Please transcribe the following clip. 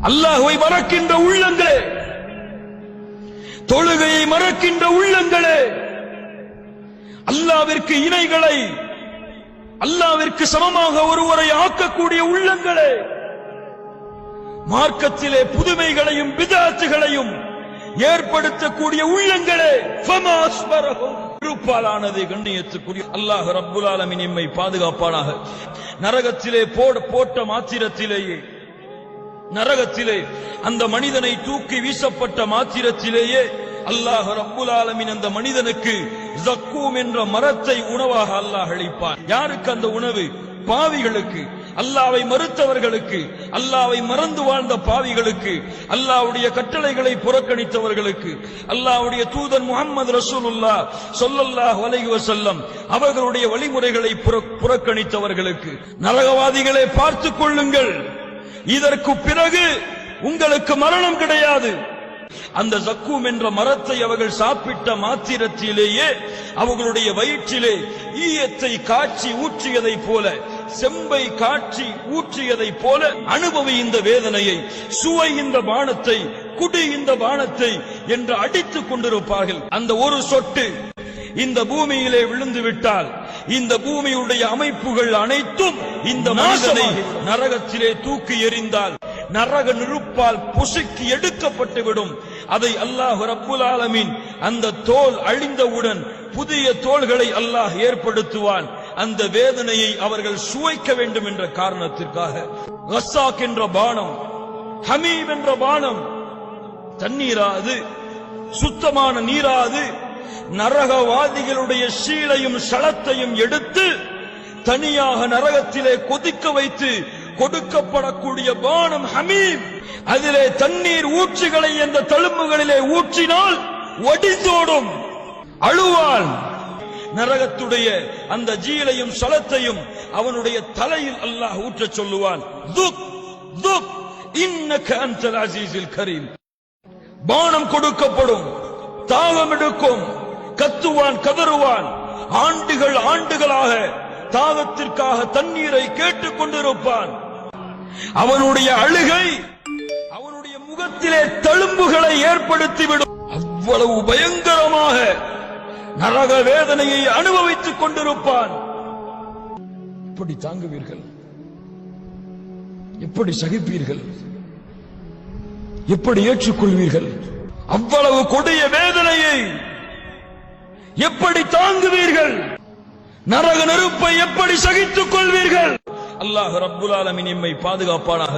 அல்லாஹ்வை மறக்கின்ற உள்ளங்களே, தொழுகையை மறக்கின்ற உள்ளங்களே, அல்லாஹ்விற்கு இணைகளை, அல்லாஹ்விற்கு சமமாக ஒருவரை ஆக்கக்கூடிய உள்ளங்களே, மார்க்கத்திலே புதுமைகளையும் பிதஅத்துகளையும் ஏற்படுத்தக்கூடிய உள்ளங்களே, இருப்பாலானது கண்ணியத்துக்குரிய அல்லாஹ் ரப்புல் ஆலமீன் நம்மை பாதுகாப்பானாக. நரகத்திலே போட்ட மாத்திரத்திலேயே, நரகத்திலே அந்த மனிதனை தூக்கி வீசப்பட்ட மாத்திரத்திலேயே அல்லாஹ் ரப்புல் ஆலமீன் அந்த மனிதனுக்கு ஜக்கூம் என்ற மரத்தை உணவாக அல்லாஹ் அளிப்பான். யாருக்கு அந்த உணவு? பாவிகளுக்கு, அல்லாஹ்வை மறுத்தவர்களுக்கு, அல்லாஹ்வை மறந்து வாழ்ந்த பாவிகளுக்கு, அல்லாஹ்வுடைய கட்டளைகளை புறக்கணித்தவர்களுக்கு, அல்லாஹ்வுடைய தூதர் முஹம்மது ரசூலுல்லாஹ் ஸல்லல்லாஹு அலைஹி வஸல்லம் அவர்களுடைய வழிமுறைகளை புறக்கணித்தவர்களுக்கு. நரகவாதிகளை பார்த்துக் கொள்ளுங்கள், இதற்கு பிறகு உங்களுக்கு மரணம் கிடையாது. அந்த ஜக்கூம் என்ற மரத்தை அவர்கள் சாப்பிட்ட மாத்திரத்திலேயே அவர்களுடைய வயிற்றிலே ஈயத்தை காட்சி ஊற்றியதை போல, செம்பை காட்சி ஊற்றியதை போல அனுபவி இந்த வேதனையை, சுவை இந்த பானத்தை, குடி இந்த பானத்தை என்று அடித்துக் கொண்டிருப்பார்கள். அந்த ஒரு சொட்டு இந்த பூமியிலே விழுந்து விட்டால் இந்த பூமியுடைய அமைப்புகள் அனைத்தும் இந்த மனிதனை நரகத்திலே தூக்கி எறிந்தால் நரக நெருப்பால் பொசுக்கி எடுக்கப்பட்டுவிடும். அதை அல்லாஹ் ரப்புல் ஆலமீன் அந்த தோல் அழிந்தவுடன் புதிய தோள்களை அல்லாஹ் ஏற்படுத்துவான். அந்த வேதனையை அவர்கள் சுவைக்க வேண்டும் என்ற காரணத்திற்காக கஸ்ஸாக் என்ற பானம், ஹமீம் என்ற பானம், தண்ணீராது, சுத்தமான நீராது, நரகவாதிகளுடைய சீலையும் சளத்தையும் எடுத்து தனியாக நரகத்திலே கொதிக்க வைத்து கொடுக்கப்படக்கூடிய பானம் ஹமீம். அதிலே தண்ணீர் ஊற்றுகளை என்ற தழும்புகளிலே ஊற்றினால் வடிந்தோடும், அழுவான். நரகத்துடைய அந்த ஜீலையும் சலத்தையும் அவனுடைய தலையில் அல்லாஹ் ஊற்றச் சொல்லுவான். துக் துக் இன்னக அன்தல் அஸீஸுல் கரீம். பானம் கொடுக்கப்படும், தாகம் எடுக்கும், கத்துவான், கதறுவான். ஆண்டுகள் ஆண்டுகளாக தாகத்திற்காக தண்ணீரை கேட்டுக் கொண்டிருப்பான். அவனுடைய அழுகை அவனுடைய முகத்திலே தழும்புகளை ஏற்படுத்திவிடும். அவ்வளவு பயங்கரமாக நரக வேதனையை அனுபவித்துக் கொண்டிருப்பான். எப்படி தாங்குவீர்கள்? எப்படி சகிப்பீர்கள்? எப்படி ஏற்றுக்கொள்வீர்கள்? அவ்வளவு கொடிய வேதனையை எப்படி தாங்குவீர்கள்? நரக நெருப்பை எப்படி சகித்துக் கொள்வீர்கள்? அல்லாஹ் ரப்புல் ஆலமீன் நம்மை பாதுகாப்பானாக.